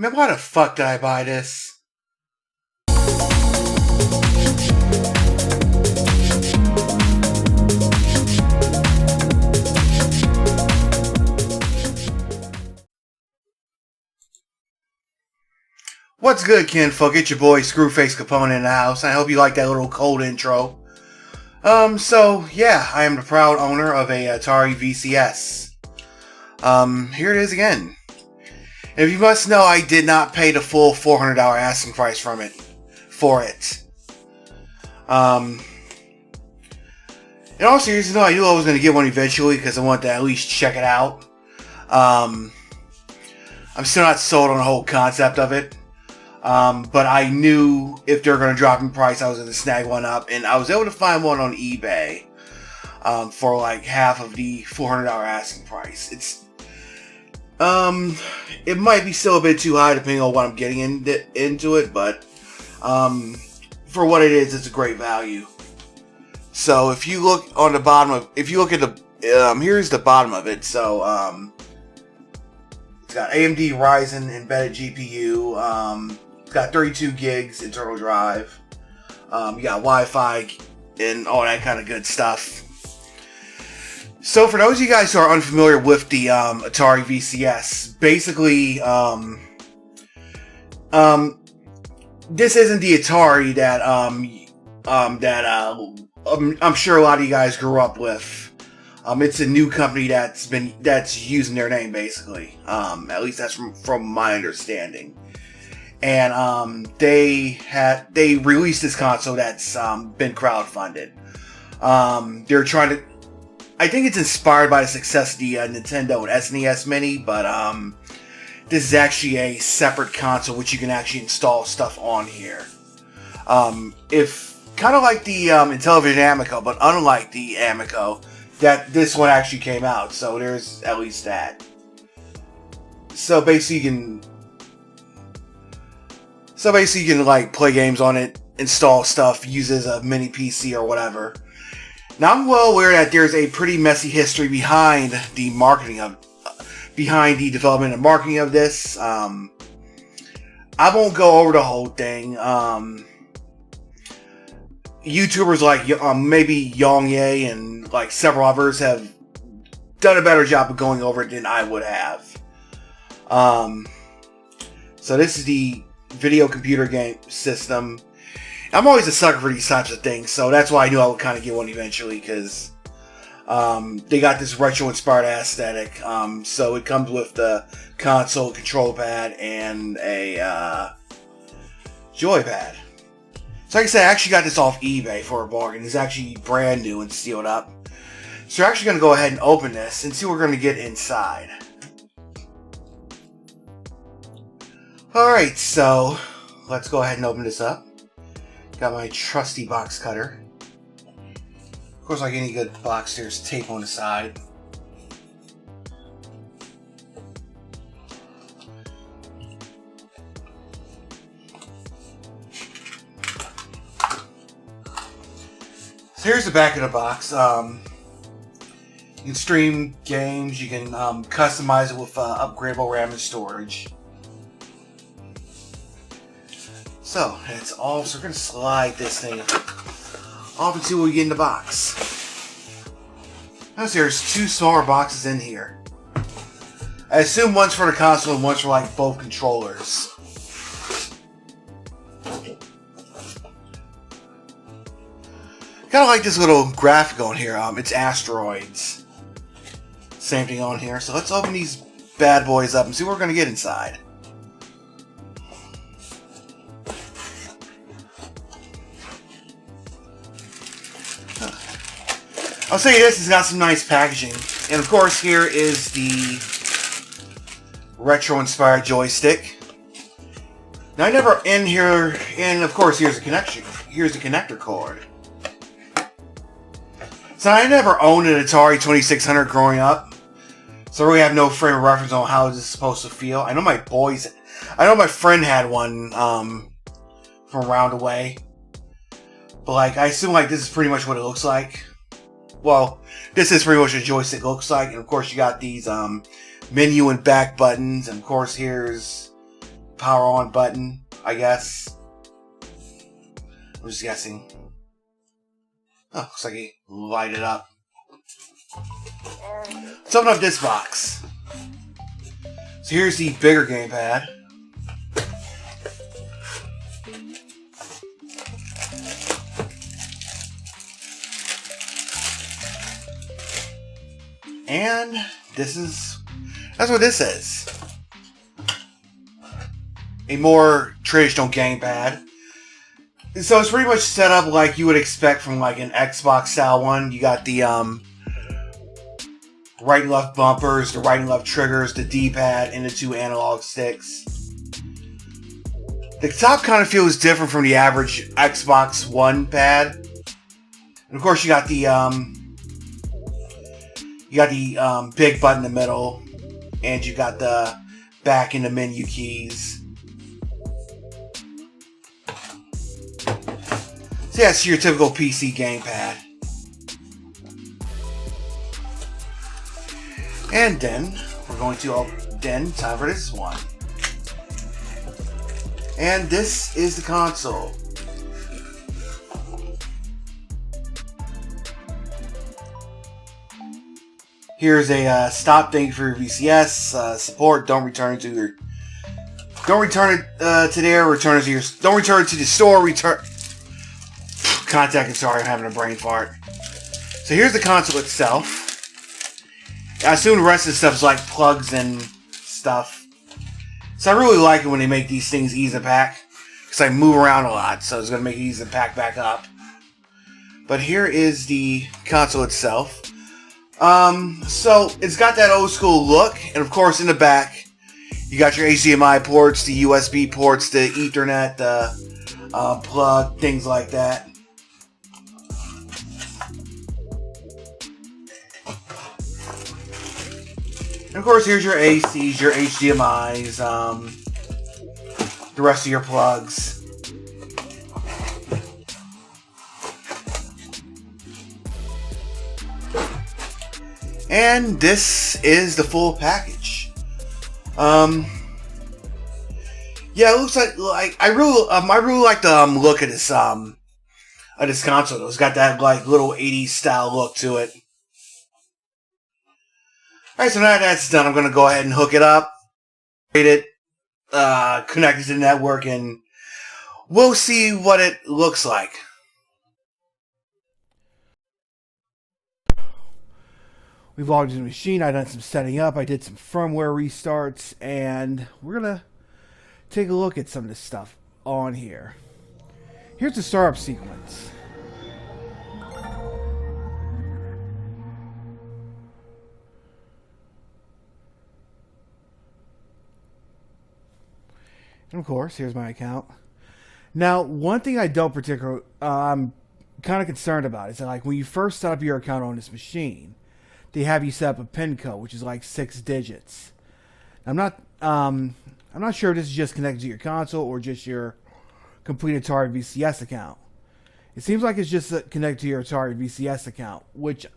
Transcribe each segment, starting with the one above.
Man, why the fuck did I buy this? What's good, kinfolk? It's your boy Screwface Capone in the house. I hope you like that little cold intro. Yeah, I am the proud owner of a Atari VCS. Here it is again. And if you must know, I did not pay the full $400 asking price for it. In all seriousness, though, I knew I was going to get one eventually because I wanted to at least check it out. I'm still not sold on the whole concept of it. But I knew if they're going to drop in price, I was going to snag one up. And I was able to find one on eBay for like half of the $400 asking price. It might be still a bit too high depending on what I'm getting into it, but for what it is, it's a great value. So if you look on the bottom of, here's the bottom of it. So it's got AMD Ryzen embedded GPU. It's got 32 gigs internal drive. You got Wi-Fi and all that kind of good stuff. So for those of you guys who are unfamiliar with the Atari VCS, basically, this isn't the Atari that I'm sure a lot of you guys grew up with. It's a new company that's using their name, basically. At least that's from my understanding. And they released this console that's been crowdfunded. They're trying to. I think it's inspired by the success of the Nintendo and SNES Mini, but this is actually a separate console which you can actually install stuff on here. If kind of like the Intellivision Amico, but unlike the Amico, that this one actually came out. So there's at least that. So basically you can like play games on it, install stuff, use it as a mini PC or whatever. Now I'm well aware that there's a pretty messy history behind the development and marketing of this. I won't go over the whole thing. YouTubers like maybe Yongye and like several others have done a better job of going over it than I would have. So this is the video computer game system. I'm always a sucker for these types of things, so that's why I knew I would kind of get one eventually, because they got this retro-inspired aesthetic. So it comes with the console, control pad, and a joypad. So like I said, I actually got this off eBay for a bargain. It's actually brand new and sealed up. So we're actually going to go ahead and open this and see what we're going to get inside. Alright, so let's go ahead and open this up. Got my trusty box cutter. Of course, like any good box, there's tape on the side. So here's the back of the box. You can stream games. You can customize it with upgradable RAM and storage. So that's all. So we're going to slide this thing off and see what we get in the box. Notice there's two smaller boxes in here. I assume one's for the console and one's for like both controllers. Kind of like this little graphic on here. It's asteroids. Same thing on here. So let's open these bad boys up and see what we're going to get inside. I'll say this, it's got some nice packaging. And of course, here is the retro-inspired joystick. Now, I never end here, and of course, here's the connection. Here's the connector cord. So I never owned an Atari 2600 growing up, so I really have no frame of reference on how this is supposed to feel. I know my friend had one from around the way, but like I assume like this is pretty much what it looks like. Well, this is pretty much what a joystick looks like, and of course you got these menu and back buttons, and of course here's power on button, I guess. I'm just guessing. Oh, looks like he lighted up. Let's open up this box. So here's the bigger gamepad. And that's what this is. A more traditional gamepad. So it's pretty much set up like you would expect from like an Xbox style one. You got the right and left bumpers, the right and left triggers, the D-pad, and the 2 analog sticks. The top kind of feels different from the average Xbox One pad. And of course you got the big button in the middle, and you got the back and the menu keys. So yeah, it's your typical PC gamepad. And then we're going to time for this one. And this is the console. Here's a stop. Thank you for your VCS support. Don't return it to there. Return it to your. Don't return it to the store. Contact. Sorry, I'm having a brain fart. So here's the console itself. I assume the rest of the stuff is like plugs and stuff. So I really like it when they make these things easy to pack, because I move around a lot, so it's going to make it easy to pack back up. But here is the console itself. So it's got that old school look, and of course in the back you got your HDMI ports, the USB ports, the Ethernet, the plug, things like that. And of course here's your ACs, your HDMIs, the rest of your plugs. And this is the full package. Yeah, it looks like I really like the look of this console. It's got that like little 80s style look to it. Alright, so now that's done, I'm gonna go ahead and hook it up, connect it to the network, and we'll see what it looks like. We've logged into the machine. I've done some setting up. I did some firmware restarts, and we're going to take a look at some of this stuff on here. Here's the startup sequence. And of course, here's my account. Now, one thing I don't particularly, I'm kind of concerned about is that, like, when you first set up your account on this machine, they have you set up a PIN code, which is like 6 digits. I'm not sure if this is just connected to your console or just your complete Atari VCS account. It seems like it's just connected to your Atari VCS account, which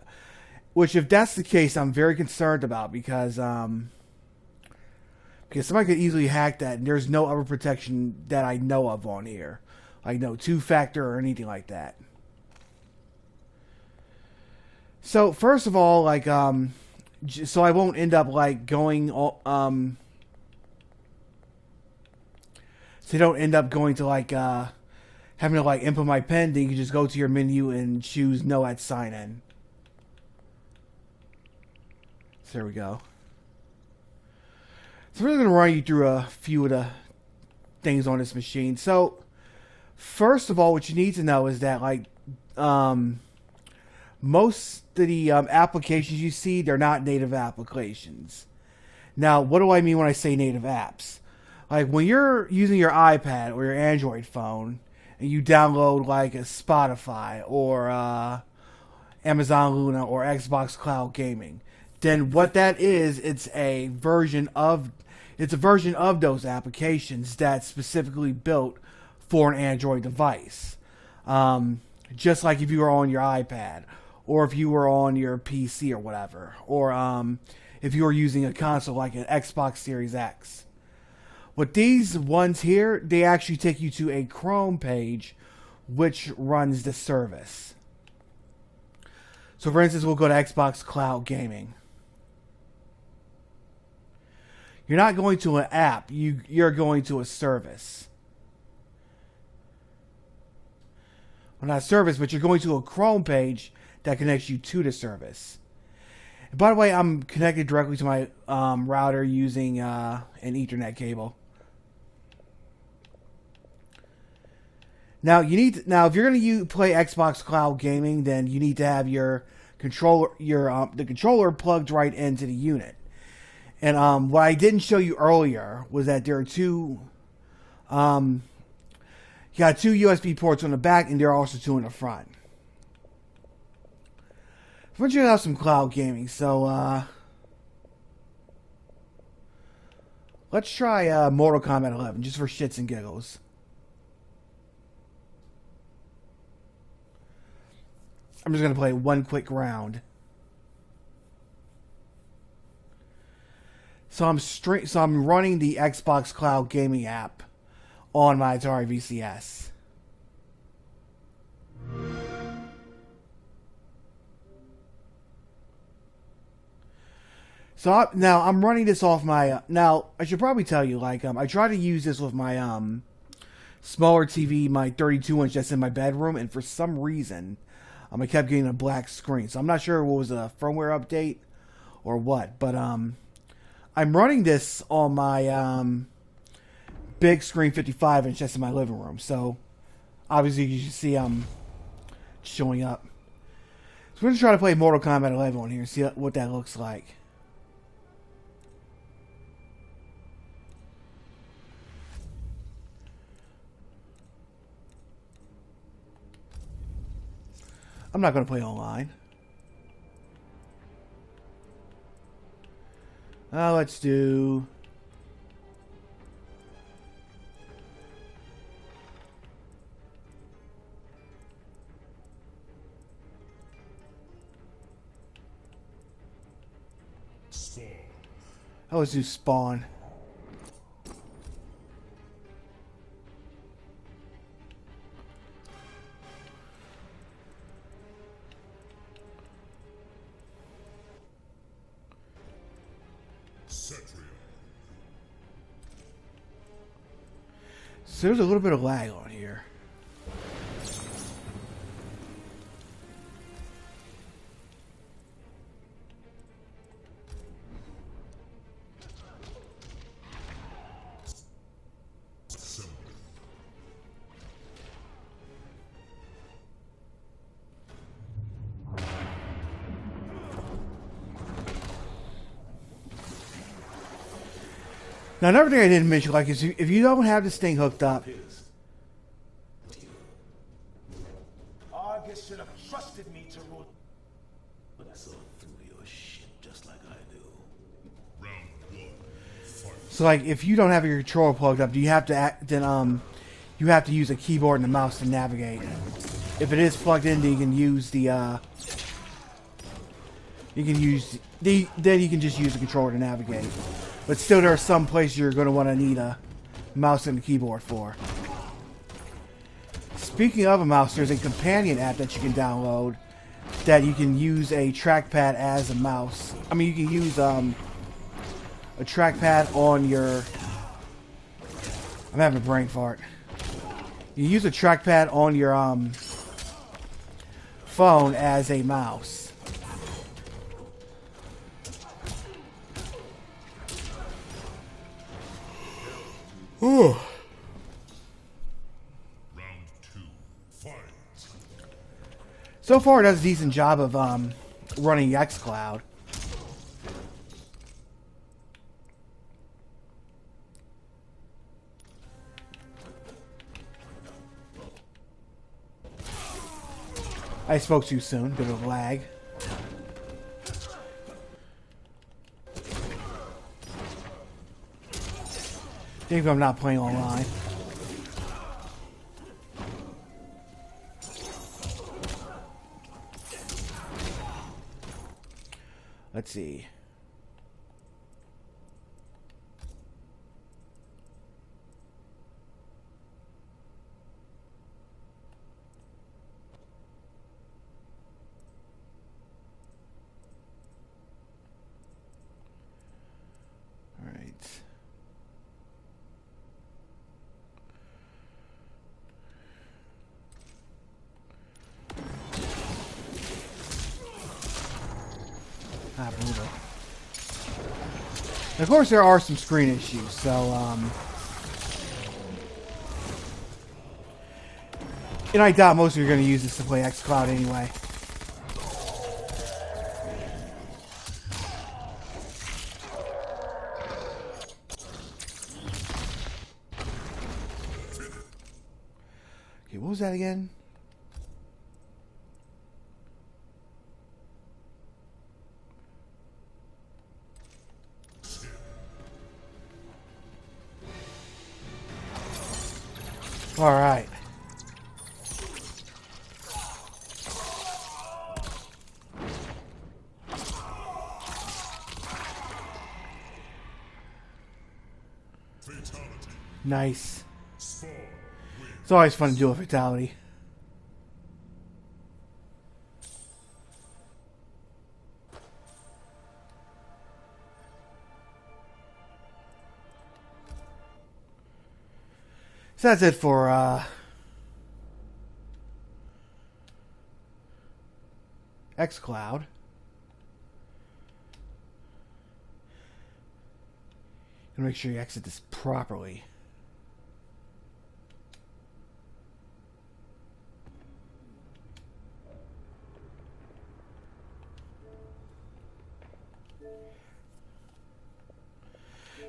if that's the case, I'm very concerned about, because somebody could easily hack that, and there's no other protection that I know of on here, like no 2-factor or anything like that. So first of all, like, so I won't end up like going, so you don't end up going to like having to like input my PIN. Then you can just go to your menu and choose no at sign in. So there we go. So we're really gonna run you through a few of the things on this machine. So first of all, what you need to know is that, like, most of the applications you see, they're not native applications. Now, what do I mean when I say native apps? Like, when you're using your iPad or your Android phone and you download like a Spotify or Amazon Luna or Xbox Cloud Gaming, then what that is, it's a version of those applications that's specifically built for an Android device. Just like if you were on your iPad, or if you were on your PC or whatever, or if you were using a console like an Xbox Series X. With these ones here, they actually take you to a Chrome page which runs the service. So for instance, we'll go to Xbox Cloud Gaming. You're not going to an app, you're going to a service. Well, not a service, but you're going to a Chrome page that connects you to the service. And by the way, I'm connected directly to my router using an Ethernet cable. Now if you're going to play Xbox Cloud Gaming, then you need to have your controller, the controller plugged right into the unit. And what I didn't show you earlier was that there are two. You got two USB ports on the back, and there are also two in the front. We're going to have some cloud gaming, so let's try Mortal Kombat 11 just for shits and giggles. I'm just going to play one quick round. So I'm running the Xbox Cloud Gaming app on my Atari VCS. So now I'm running this off my. Now I should probably tell you, like, I try to use this with my smaller TV, my 32-inch that's in my bedroom, and for some reason, I kept getting a black screen. So I'm not sure what was a firmware update or what, but I'm running this on my big screen 55-inch that's in my living room. So obviously you should see I'm showing up. So we're going to try to play Mortal Kombat 11 on here and see what that looks like. I'm not going to play online. Let's do... let's do Spawn. So there's a little bit of lag on here. Now, another thing I didn't mention, like, is if you don't have this thing hooked up, Argus should have trusted me to rule. But I saw through your shit just like I do. Round one. Fight. so like, if you don't have your controller plugged up, you have to you have to use a keyboard and a mouse to navigate. If it is plugged in, then you can use then you can just use the controller to navigate. But still, there are some places you're going to want to need a mouse and a keyboard for. Speaking of a mouse, there's a companion app that you can download that you can use a trackpad as a mouse. I mean, you can use a trackpad on your... I'm having a brain fart. You use a trackpad on your phone as a mouse. Ooh. Round two. Fight. So far, it does a decent job of running xCloud. I spoke too soon. Bit of lag. Think I'm not playing online. Let's see. folder. And of course, there are some screen issues, so, and I doubt most of you are going to use this to play xCloud anyway. Okay, what was that again? All right. Nice. It's always fun to do a fatality. So that's it for xCloud. And make sure you exit this properly.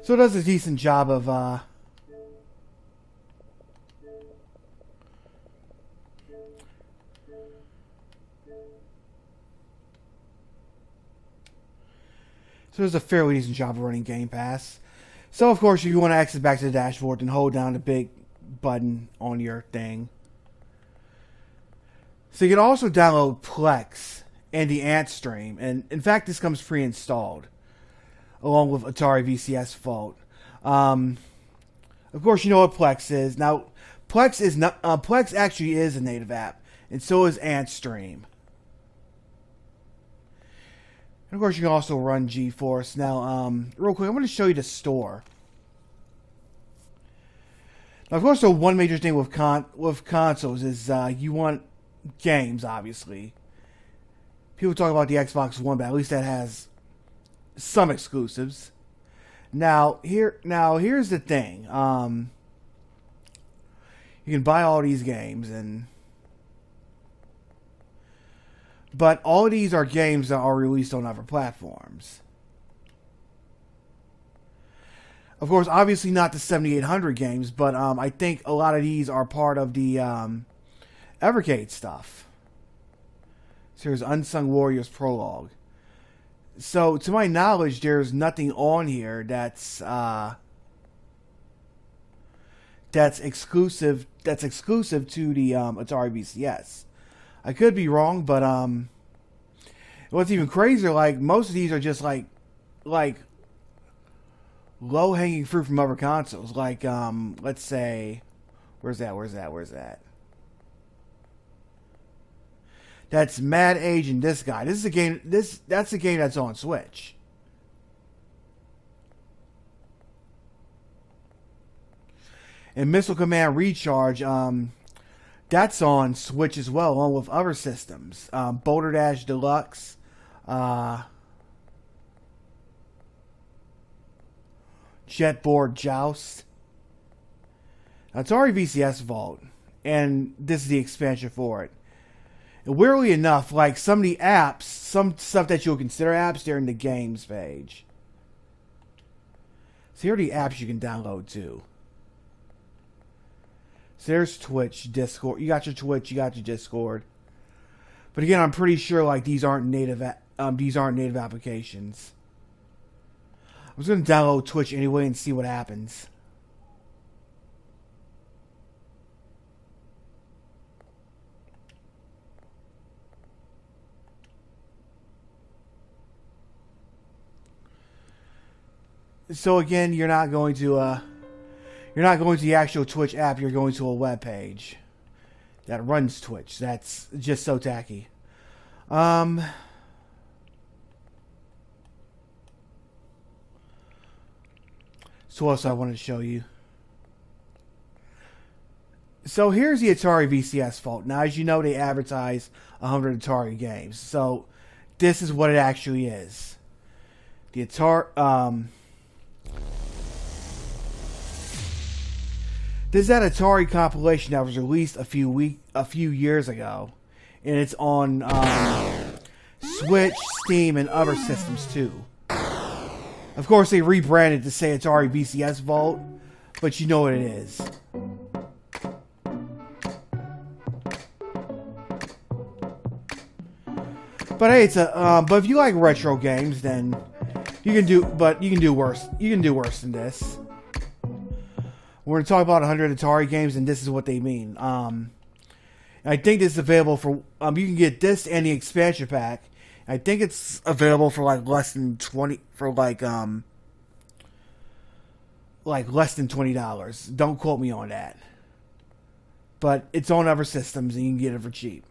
So it does a decent job of so it does a fairly decent job of running Game Pass. So of course, if you want to exit back to the dashboard, then hold down the big button on your thing. So you can also download Plex and the Ant Stream, and in fact, this comes pre-installed along with Atari VCS Vault. Of course, you know what Plex is. Now, Plex is not. Plex actually is a native app, and so is Ant Stream. And of course, you can also run GeForce. Now, real quick, I'm going to show you the store. Now, of course, the one major thing with consoles is you want games. Obviously, people talk about the Xbox One, but at least that has some exclusives. Now here's the thing. You can buy all these games, but all of these are games that are released on other platforms. Of course, obviously not the 7800 games, but I think a lot of these are part of the Evercade stuff. So here's Unsung Warriors Prologue. So, to my knowledge, there's nothing on here that's exclusive. That's exclusive to the Atari VCS. I could be wrong, but what's even crazier, like most of these are just like low hanging fruit from other consoles. Like let's say, where's that? That's Mad Age and this guy. This is a game. That's a game that's on Switch. And Missile Command Recharge, that's on Switch as well, along with other systems. Boulder Dash Deluxe, Jetboard Joust. Atari VCS Vault, and this is the expansion for it. And weirdly enough, like some of the apps, some stuff that you'll consider apps, they're in the games page. So here are the apps you can download too. So there's Twitch, Discord. You got your Twitch, you got your Discord. But again, I'm pretty sure like these aren't native applications. I was gonna download Twitch anyway and see what happens. So again, you're not going to the actual Twitch app. You're going to a web page that runs Twitch. That's just so tacky. So what else I wanted to show you? So here's the Atari VCS Vault. Now, as you know, they advertise 100 Atari games. So this is what it actually is. The Atari. This is that Atari compilation that was released a few years ago, and it's on Switch, Steam, and other systems too. Of course, they rebranded to say Atari VCS Vault, but you know what it is. But hey, it's a. But if you like retro games, then you can do. But you can do worse. You can do worse than this. We're going to talk about 100 Atari games, and this is what they mean. I think this is available for. You can get this and the expansion pack. I think it's available for like less than 20 for like less than $20. Don't quote me on that. But it's on other systems, and you can get it for cheap.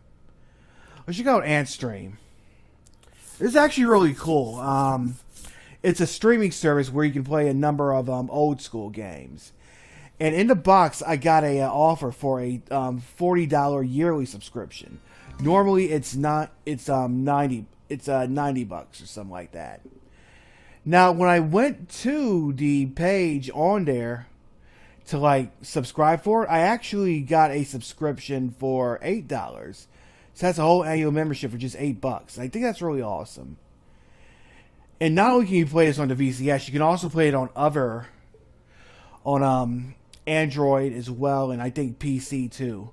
Let's check out Antstream. It's actually really cool. It's a streaming service where you can play a number of old school games. And in the box, I got a offer for a $40 yearly subscription. Normally, it's not. It's $90 or something like that. Now, when I went to the page on there to like subscribe for it, I actually got a subscription for $8. So that's a whole annual membership for just $8. I think that's really awesome. And not only can you play this on the VCS, you can also play it on Android as well, and I think PC too.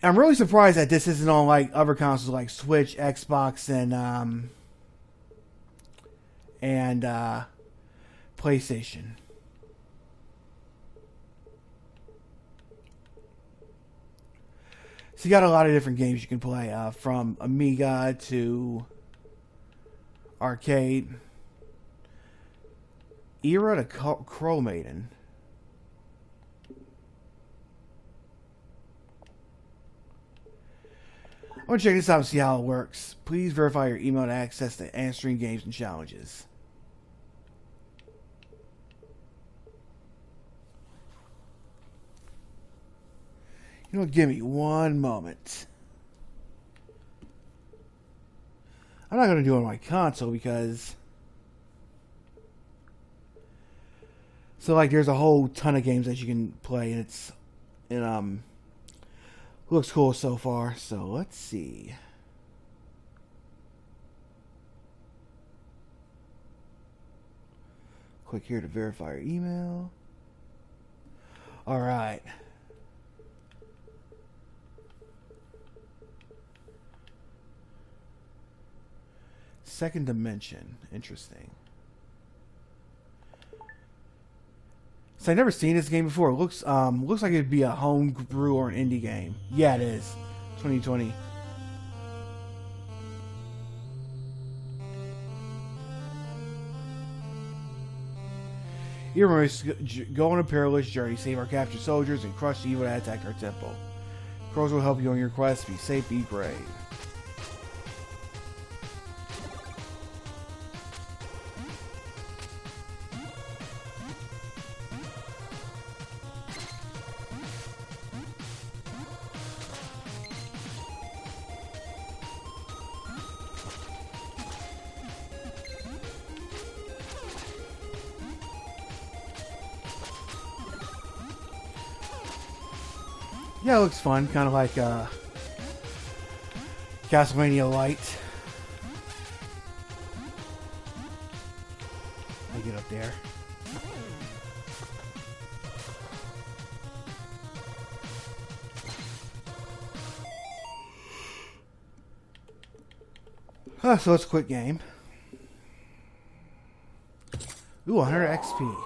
I'm really surprised that this isn't on like other consoles like Switch, Xbox, and PlayStation. So you got a lot of different games you can play, from Amiga to arcade. Era to Crow Maiden. I want to check this out and see how it works. Please verify your email to access the Antstream games and challenges. You know what? Give me one moment. I'm not going to do it on my console because... So like there's a whole ton of games that you can play, and looks cool so far. So let's see. Click here to verify your email. All right. Second Dimension. Interesting. So I've never seen this game before. It looks like it'd be a homebrew or an indie game. Yeah, it is. 2020. You must go on a perilous journey, save our captured soldiers, and crush the evil that attack our temple. Crows will help you on your quest. Be safe, be brave. Yeah, it looks fun. Kind of like Castlevania Light. Let me get up there. So it's a quick game. Ooh, 100 XP.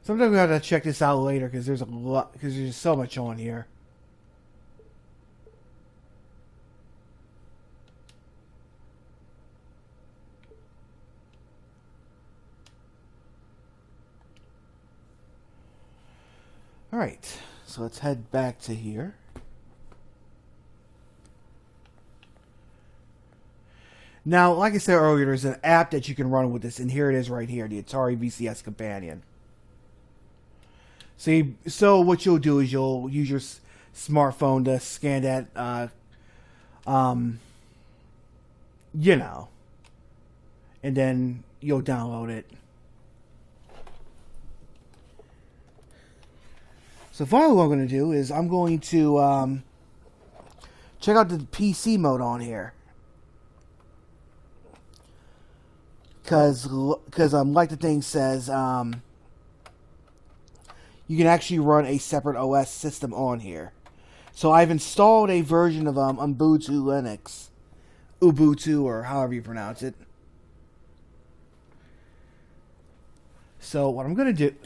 Sometimes we have to check this out later because there's there's so much on here. All right, so let's head back to here. Now, like I said earlier, there's an app that you can run with this, and here it is right here, the Atari VCS Companion. See, so what you'll do is you'll use your smartphone to scan that, you know, and then you'll download it. So finally what I'm going to do is I'm going to check out the PC mode on here. Because like the thing says, you can actually run a separate OS system on here. So I've installed a version of Ubuntu Linux. Ubuntu, or however you pronounce it. So what I'm going to do,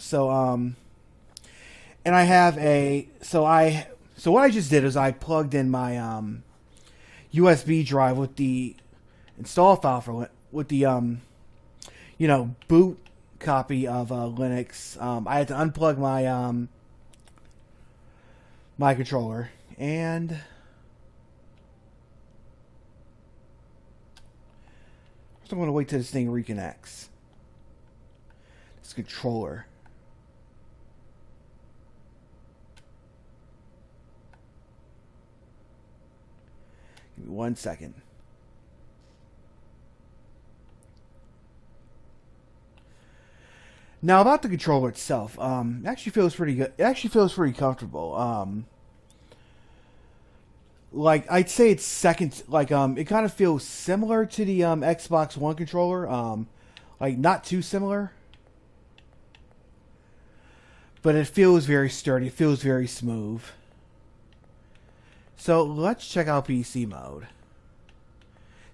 and I have so what I just did is I plugged in my USB drive with the install file for with the boot copy of Linux. I had to unplug my my controller, and first I'm going to wait till this thing reconnects. This controller. Give me 1 second. Now about the controller itself, it actually feels pretty good. It actually feels pretty comfortable. Like I'd say it's second. Like it kind of feels similar to the Xbox One controller. Like not too similar, but it feels very sturdy. It feels very smooth. So let's check out PC mode.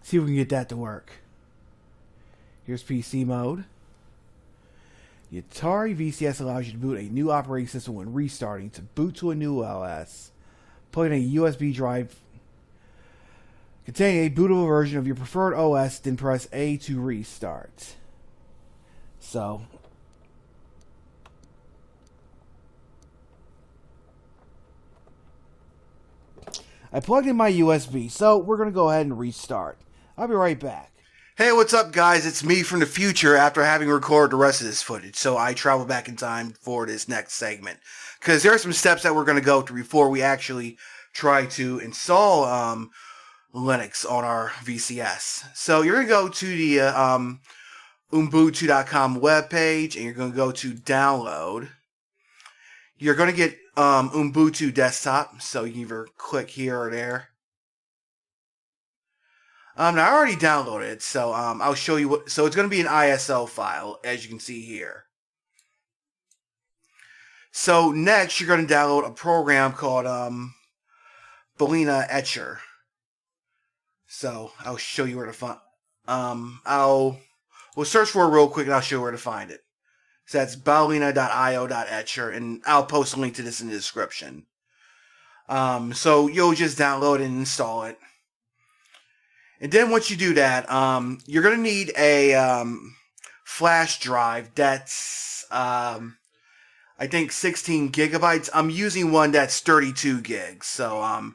See if we can get that to work. Here's PC mode. The Atari VCS allows you to boot a new operating system when restarting. To boot to a new OS, plug in a USB drive containing a bootable version of your preferred OS, then press A to restart. So, I plugged in my USB, so we're going to go ahead and restart. I'll be right back. Hey, what's up, guys? It's me from the future after having recorded the rest of this footage. So I travel back in time for this next segment, because there are some steps that we're going to go through before we actually try to install Linux on our VCS. So you're going to go to the Ubuntu.com webpage, and you're going to go to download. You're going to get Ubuntu desktop, so you can either click here or there. Now I already downloaded it, so I'll show you what. So it's going to be an ISO file, as you can see here. So next, you're going to download a program called Balena Etcher. So I'll show you where to find. We'll search for it real quick, and I'll show you where to find it. So that's balena.io.etcher, and I'll post a link to this in the description. So you'll just download and install it. And then once you do that, you're going to need a flash drive that's, I think, 16 gigabytes. I'm using one that's 32 gigs, so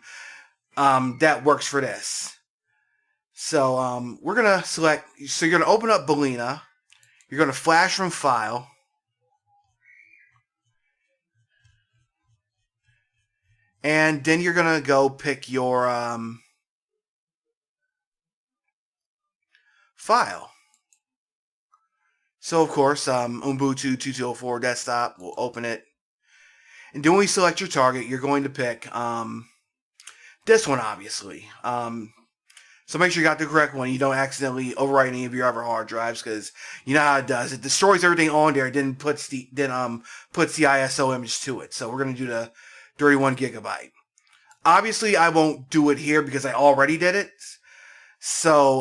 that works for this. So we're going to select, so you're going to open up Balena. You're going to flash from File. And then you're going to go pick your file. So of course, Ubuntu 2204 desktop, we'll open it. And then when you select your target, you're going to pick this one, obviously. So make sure you got the correct one. You don't accidentally overwrite any of your other hard drives, because you know how it does. It destroys everything on there, then puts the ISO image to it. So we're going to do the 31 gigabyte. Obviously, I won't do it here because I already did it. So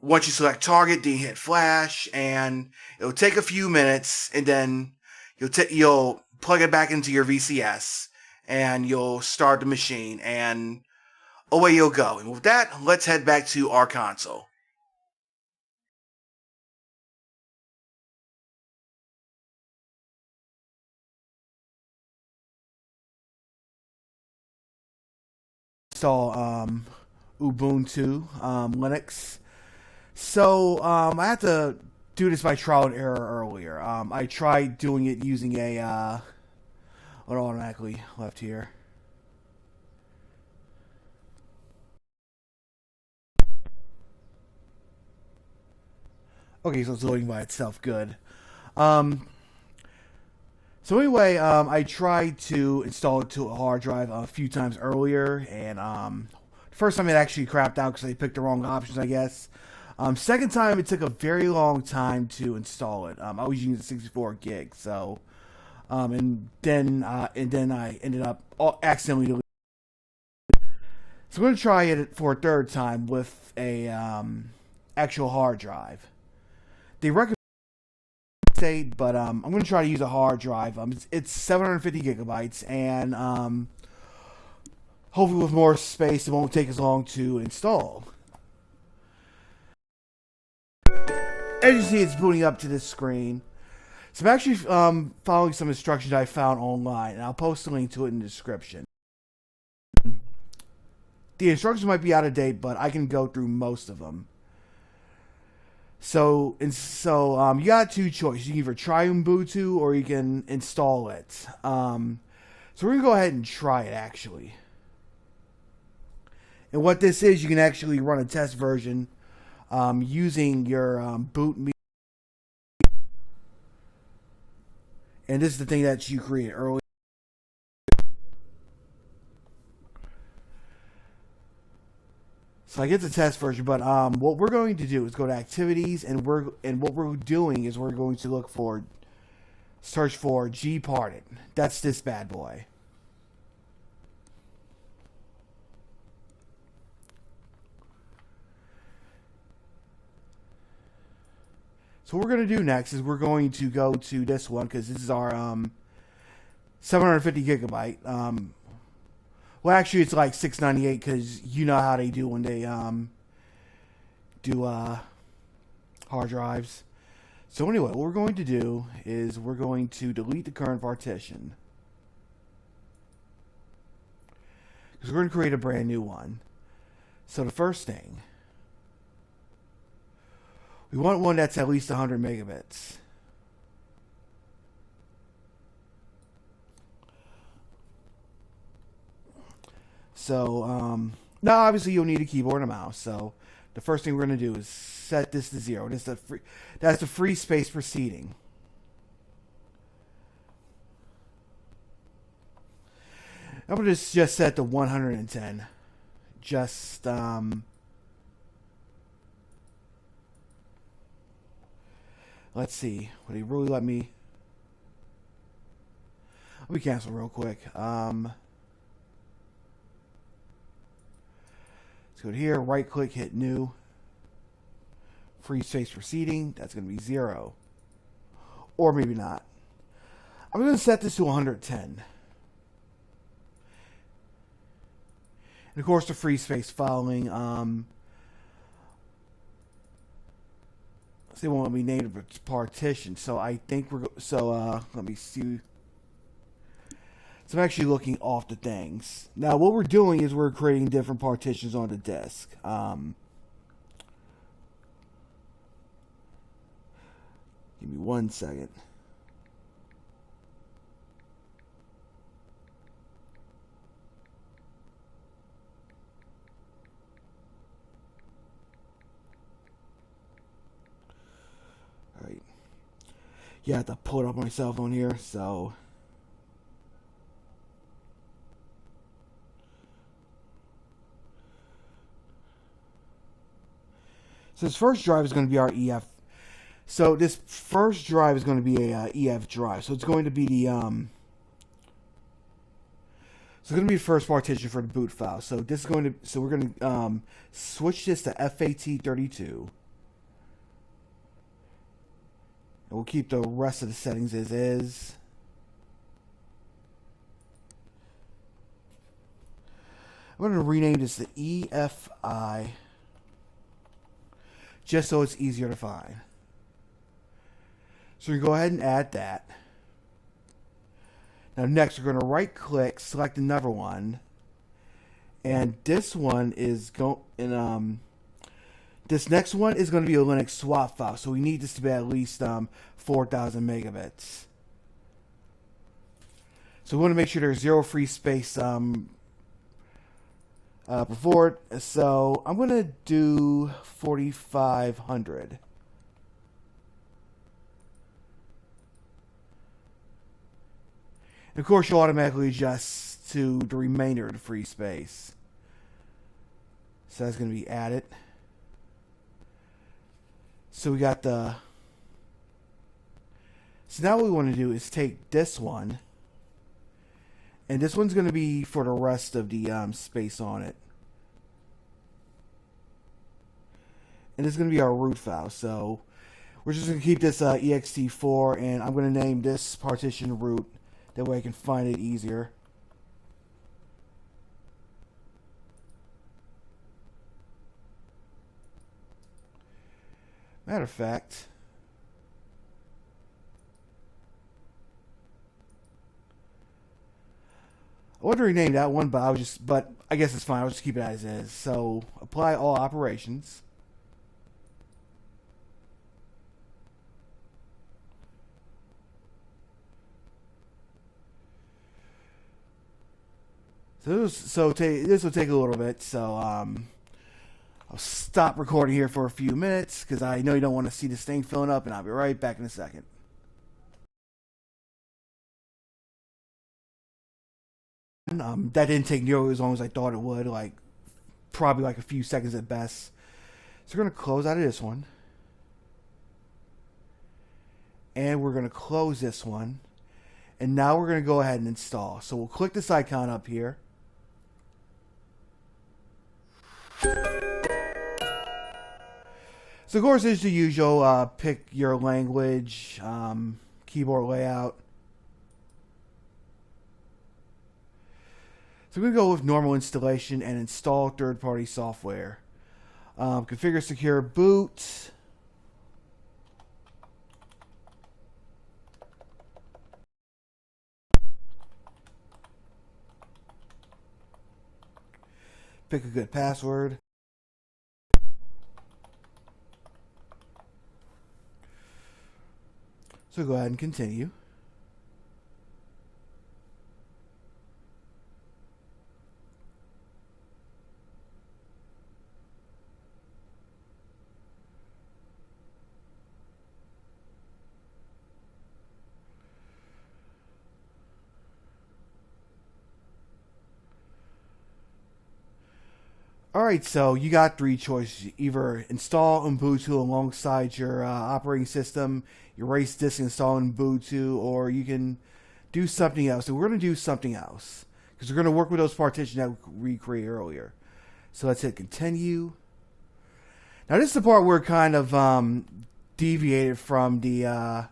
once you select target, then you hit flash, and it'll take a few minutes, and then you'll plug it back into your VCS, and you'll start the machine, and away you'll go. And with that, let's head back to our console. Install Ubuntu Linux. So I had to do this by trial and error earlier. I tried doing it using a what automatically left here. Okay, so it's loading by itself. Good. Um, so anyway, I tried to install it to a hard drive a few times earlier, and the first time it actually crapped out because I picked the wrong options, I guess. Second time, it took a very long time to install it. I was using the 64 gig, so and then I ended up accidentally deleting. So I'm going to try it for a third time with a actual hard drive. They recommend state, but I'm going to try to use a hard drive. It's 750 gigabytes, and hopefully with more space, it won't take as long to install. As you see, it's booting up to this screen. So I'm actually following some instructions I found online, and I'll post a link to it in the description. The instructions might be out of date, but I can go through most of them. So you got two choices. You can either try Ubuntu or you can install it. So we're going to go ahead and try it, actually. And what this is, you can actually run a test version using your boot media. And this is the thing that you created earlier. So I get the test version, but what we're going to do is go to activities, and what we're doing is we're going to search for gparted. That's this bad boy. So what we're going to do next is we're going to go to this one because this is our 750 gigabyte. Well, actually, it's like 698 because you know how they do when they do hard drives. So anyway, what we're going to do is we're going to delete the current partition because we're going to create a brand new one. So the first thing, we want one that's at least 100 megabits. So, now obviously you'll need a keyboard and a mouse. So, the first thing we're going to do is set this to 0. That's the free space proceeding. I'm going to just set to 110. Just, let's see. Would he really let me? Let me cancel real quick. Go to here, right click, hit new. Free space proceeding, that's going to be 0. Or maybe not. I'm going to set this to 110. And of course the free space following, they won't let me name the partition, so I think let me see. So I'm actually looking off the things. Now, what we're doing is we're creating different partitions on the disk. Give me 1 second. All right. Yeah, I have to pull it up on my cell phone here, so... So this first drive is going to be our EF. So this first drive is going to be a EF drive. So it's going to be the so it's going to be the first partition for the boot file. So this is going to we're going to switch this to FAT32. And we'll keep the rest of the settings as is. I'm going to rename this to EFI. Just so it's easier to find. So we go ahead and add that. Now next we're going to right click, select another one. And this one is this next one is going to be a Linux swap file. So we need this to be at least 4,000 megabits. So we want to make sure there's 0 free space before it. So I'm going to do 4,500. And of course, you'll automatically adjust to the remainder of the free space. So that's going to be added. So we got the... So now what we want to do is take this one. And this one's going to be for the rest of the space on it. And this is going to be our root file. So we're just going to keep this ext4, and I'm going to name this partition root. That way I can find it easier. Matter of fact, I wanted to rename that one, but I guess it's fine. I'll just keep it as is. So apply all operations. This will take a little bit. So I'll stop recording here for a few minutes because I know you don't want to see this thing filling up, and I'll be right back in a second. That didn't take nearly as long as I thought it would, probably a few seconds at best. So we're going to close out of this one. And we're going to close this one. And now we're going to go ahead and install. So we'll click this icon up here. So of course, it's the usual, pick your language, keyboard layout. So we're going to go with normal installation and install third-party software. Configure secure boot. Pick a good password. So go ahead and continue. Alright, so you got three choices. Either install Ubuntu alongside your operating system, erase disk, install Ubuntu, or you can do something else. So we're going to do something else because we're going to work with those partitions that we created earlier. So let's hit continue. Now this is the part where it kind of deviated from the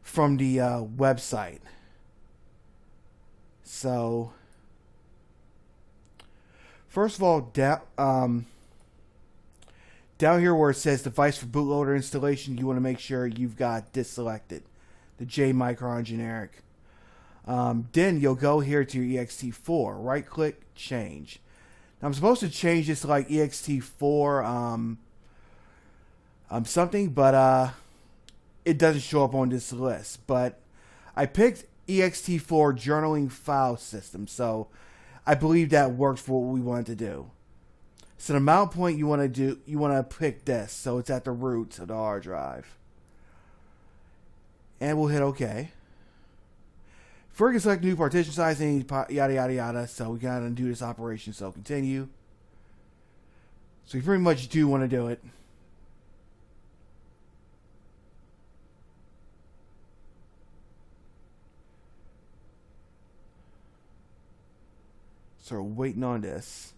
website. So first of all, down here where it says device for bootloader installation, you want to make sure you've got this selected, the J Micron generic. Then you'll go here to your ext4, right click, change. Now I'm supposed to change this to ext4 something, but it doesn't show up on this list. But I picked ext4 journaling file system, so I believe that works for what we wanted to do. So the mount point you want to pick this, so it's at the root of the hard drive. And we'll hit OK. First, we can select new partition size, and yada yada yada. So we gotta do this operation. So continue. So you pretty much do want to do it. So we're waiting on this.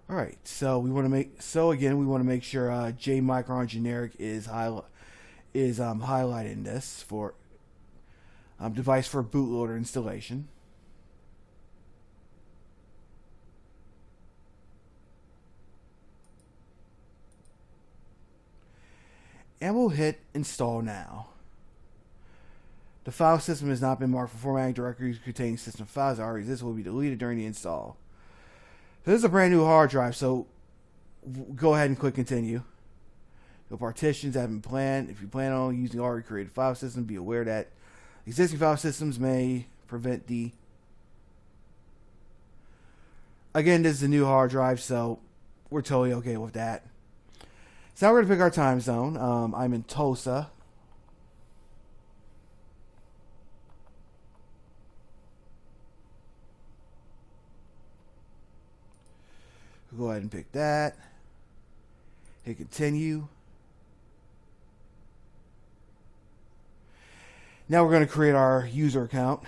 All right, so we want to make sure J Micron generic is highlighted in this for device for bootloader installation. And we'll hit install now. The file system has not been marked for formatting. Directories containing system files that already exist will be deleted during the install. So this is a brand new hard drive, so go ahead and click continue. The partitions have been planned. If you plan on using already created file system, be aware that Existing file systems may prevent the... Again, this is a new hard drive, so we're totally okay with that. So now we're going to pick our time zone. I'm in Tulsa. We'll go ahead and pick that. Hit continue. Now we're going to create our user account.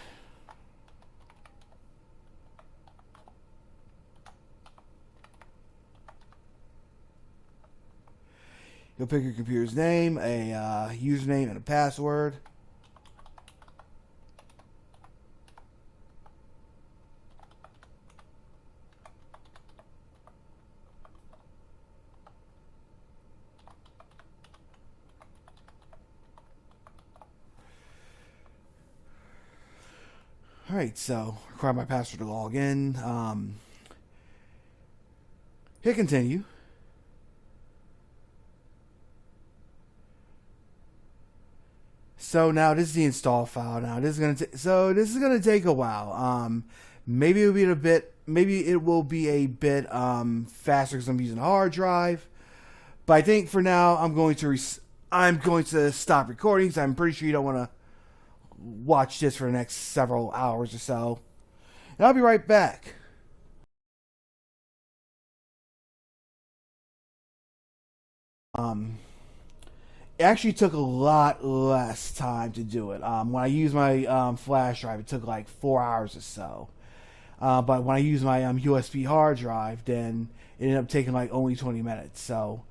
You'll pick your computer's name, a username, and a password. Alright, so require my password to log in. Hit continue. So now this is the install file. Now this is gonna take a while. Maybe it will be a bit faster because I'm using a hard drive. But I think for now I'm going to stop recording because I'm pretty sure you don't want to watch this for the next several hours or so. And I'll be right back. It actually took a lot less time to do it. When I used my flash drive, it took like 4 hours or so. But when I used my USB hard drive, then it ended up taking like only 20 minutes. So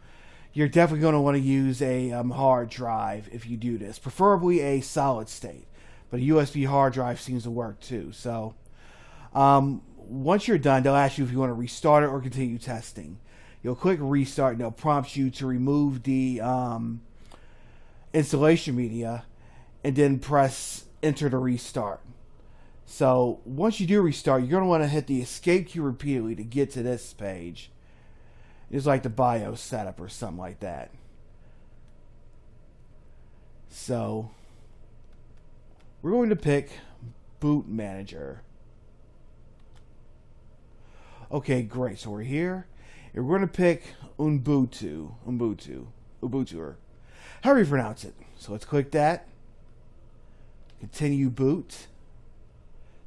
you're definitely going to want to use a hard drive if you do this. Preferably a solid state. But a USB hard drive seems to work too. So once you're done, they'll ask you if you want to restart it or continue testing. You'll click restart and they'll prompt you to remove the installation media and then press enter to restart. So once you do restart, you're going to want to hit the escape key repeatedly to get to this page. It's like the BIOS setup or something like that. So we're going to pick boot manager. Okay, great. So we're here. And we're going to pick Ubuntu, or however you pronounce it. So let's click that. Continue boot.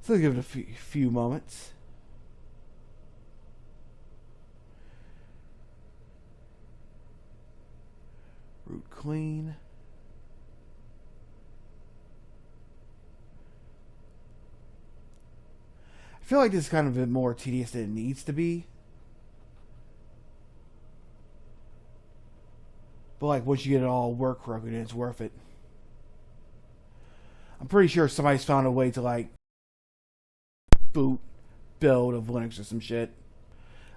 So let's give it a few moments. Root clean. I feel like this is kind of a bit more tedious than it needs to be. But like once you get it all work correctly, then it's worth it. I'm pretty sure somebody's found a way to like boot build of Linux or some shit.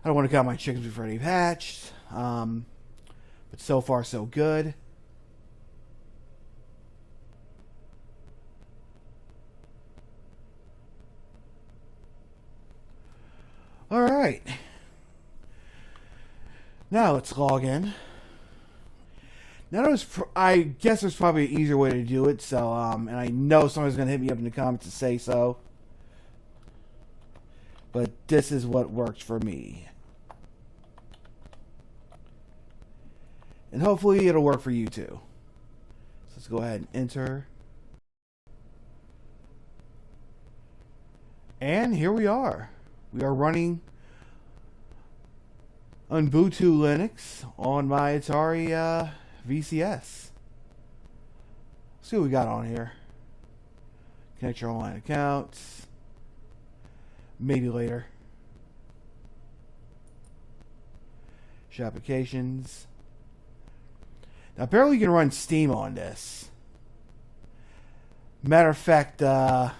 I don't want to count my chickens before they've hatched. But so far so good. Alright. Now let's log in. Now I guess there's probably an easier way to do it, so and I know somebody's gonna hit me up in the comments to say so. But this is what works for me. And hopefully it'll work for you too. So let's go ahead and enter. And here we are. We are running Ubuntu Linux on my Atari VCS. Let's see what we got on here. Connect your online accounts. Maybe later. Show applications. Now apparently you can run Steam on this. Matter of fact, the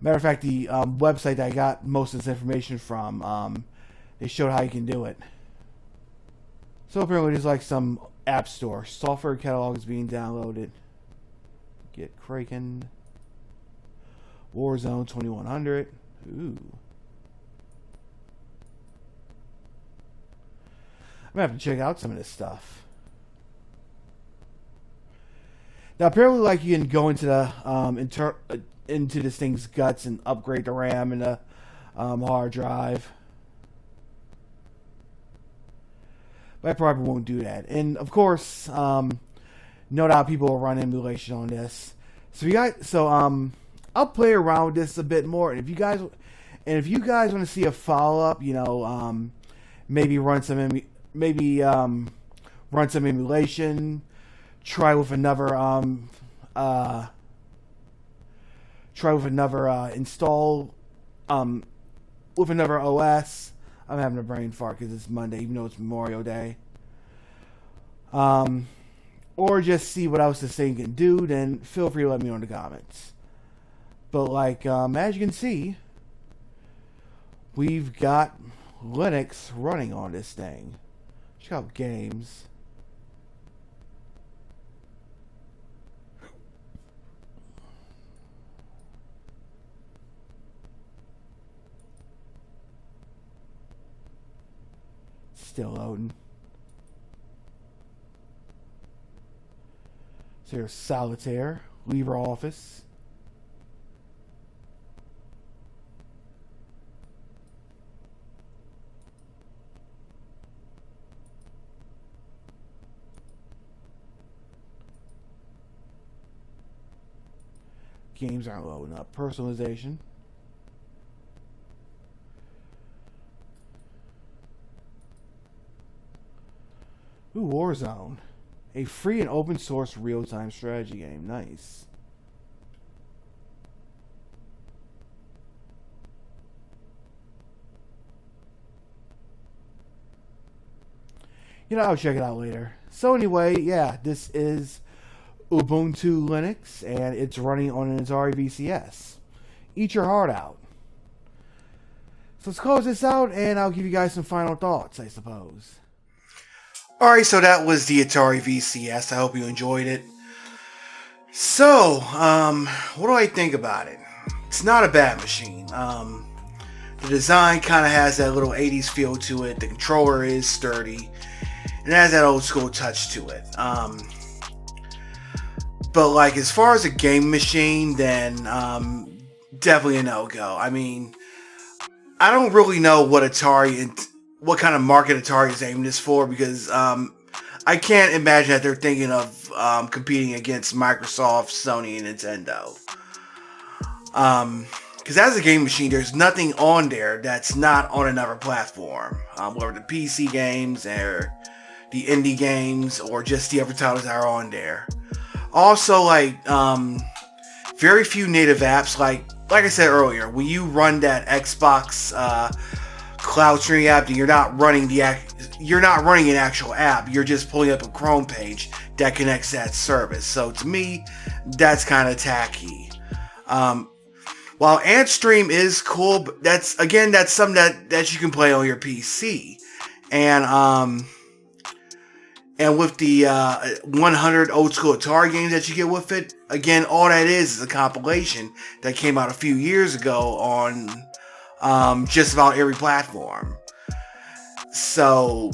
website that I got most of this information from, they showed how you can do it. So apparently there's like some app store. Software catalog is being downloaded. Get Kraken. Warzone 2100. Ooh. I'm gonna have to check out some of this stuff. Now, apparently, like you can go into the into this thing's guts and upgrade the RAM and the hard drive. But I probably won't do that. And of course, no doubt people will run emulation on this. I'll play around with this a bit more. And if you guys want to see a follow up, maybe run some emulation, try with another install with another OS. I'm having a brain fart because it's Monday, even though it's Memorial Day. Or just see what else this thing can do, then feel free to let me know in the comments. But as you can see, we've got Linux running on this thing. Check out games. Still loading. So here's Solitaire, LibreOffice. Games aren't loading up. Personalization. Ooh, Warzone. A free and open source real-time strategy game. Nice. I'll check it out later. So anyway, yeah, this is Ubuntu Linux, and it's running on an Atari VCS. Eat your heart out. So let's close this out, and I'll give you guys some final thoughts, I suppose. Alright, so that was the Atari VCS. I hope you enjoyed it. So, what do I think about it? It's not a bad machine. The design kind of has that little 80s feel to it. The controller is sturdy. It has that old school touch to it. But as far as a game machine, then definitely a no-go. I mean, I don't really know what kind of market Atari is aiming this for, because I can't imagine that they're thinking of competing against Microsoft, Sony, and Nintendo. Because as a game machine, there's nothing on there that's not on another platform. Whether the PC games or the indie games or just the other titles that are on there. Also, very few native apps. Like I said earlier, when you run that Xbox Cloud Streaming app, and you're not running an actual app. You're just pulling up a Chrome page that connects that service. So to me, that's kind of tacky. While AntStream is cool, but that's something that you can play on your PC, and with the 100 old school Atari games that you get with it, again, all that is a compilation that came out a few years ago on just about every platform. So,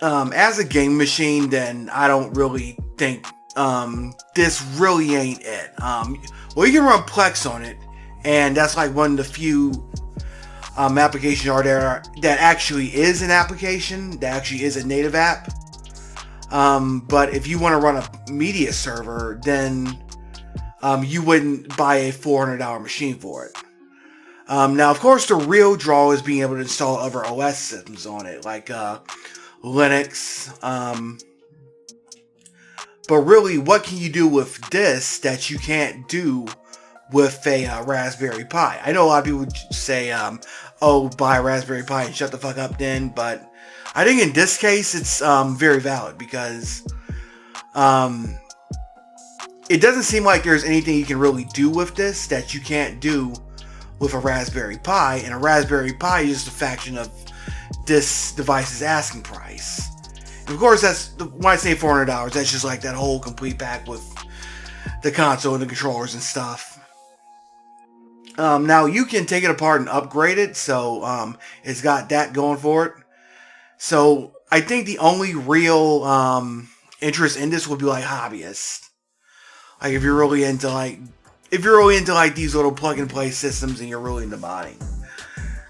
as a game machine, then I don't really think this really ain't it. Well, you can run Plex on it, and that's one of the few applications are there that actually is an application, that actually is a native app. But if you want to run a media server, then you wouldn't buy a $400 machine for it. Now, of course, the real draw is being able to install other OS systems on it, like Linux. But really, what can you do with this that you can't do with a Raspberry Pi? I know a lot of people say, oh, buy a Raspberry Pi and shut the fuck up then, but I think in this case, it's very valid, because it doesn't seem like there's anything you can really do with this that you can't do with a Raspberry Pi, and a Raspberry Pi is just a fraction of this device's asking price. And of course, when I say $400, that's just that whole complete pack with the console and the controllers and stuff. Now, you can take it apart and upgrade it, so it's got that going for it. So I think the only real interest in this would be hobbyists. Like if you're really into like these little plug and play systems and you're really into modding.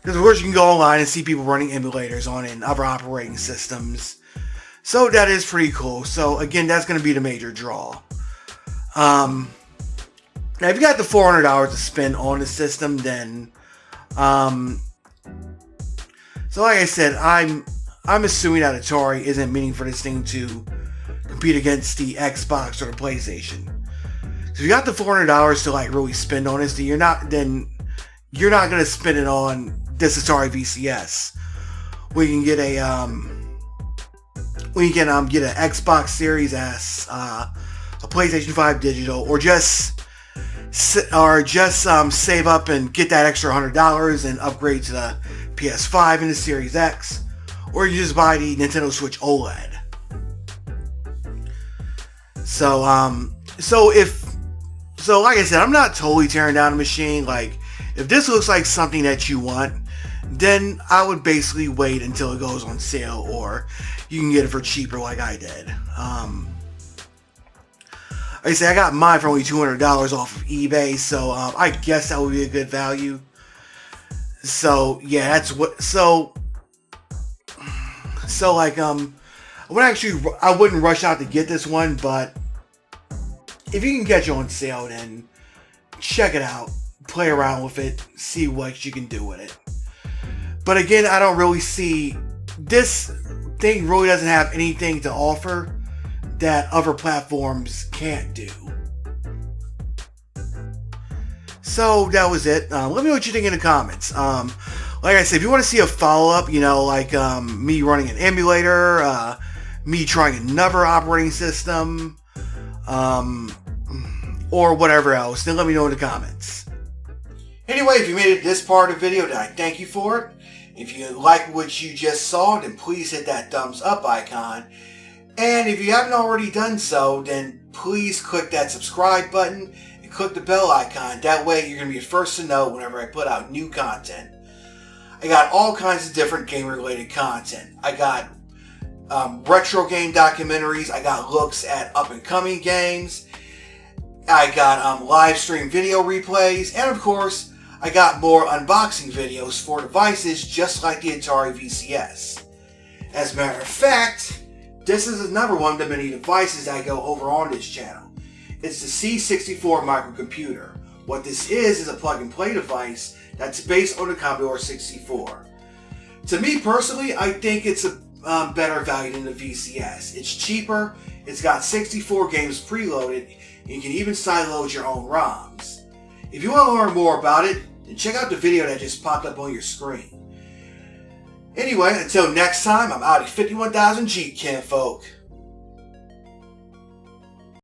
Because of course you can go online and see people running emulators on it and other operating systems. So that is pretty cool. So again, that's going to be the major draw. Now if you got the $400 to spend on the system, then so like I said, I'm assuming that Atari isn't meaning for this thing to compete against the Xbox or the PlayStation. So if you got the $400 to like really spend on this, then you're not gonna spend it on this Atari VCS. We can get a get an Xbox Series S, a PlayStation 5 digital, or just save up and get that extra $100 and upgrade to the PS5 and the Series X, or you just buy the Nintendo Switch OLED. So like I said, I'm not totally tearing down the machine. Like, if this looks like something that you want, then I would basically wait until it goes on sale, or you can get it for cheaper like I did. Like I say, I got mine for only $200 off of eBay, so I guess that would be a good value. So yeah, that's what. So like I wouldn't rush out to get this one, but if you can catch it on sale, then check it out, play around with it, see what you can do with it. But again, I don't really see, this thing really doesn't have anything to offer that other platforms can't do. So that was it. Let me know what you think in the comments. Like I said, if you want to see a follow-up, like me running an emulator, me trying another operating system, or whatever else, then let me know in the comments. Anyway, if you made it this part of the video, then I thank you for it. If you like what you just saw, then please hit that thumbs up icon. And if you haven't already done so, then please click that subscribe button and click the bell icon. That way you're going to be the first to know whenever I put out new content. I got all kinds of different game-related content. I got retro game documentaries. I got looks at up-and-coming games. I got live stream video replays. And of course, I got more unboxing videos for devices just like the Atari VCS. As a matter of fact, this is another one of the many devices I go over on this channel. It's the C64 microcomputer. What this is a plug-and-play device that's based on the Commodore 64. To me personally, I think it's a better value than the VCS. It's cheaper, it's got 64 games preloaded, and you can even sideload your own ROMs. If you want to learn more about it, then check out the video that just popped up on your screen. Anyway, until next time, I'm Audi 51000 G, kinfolk.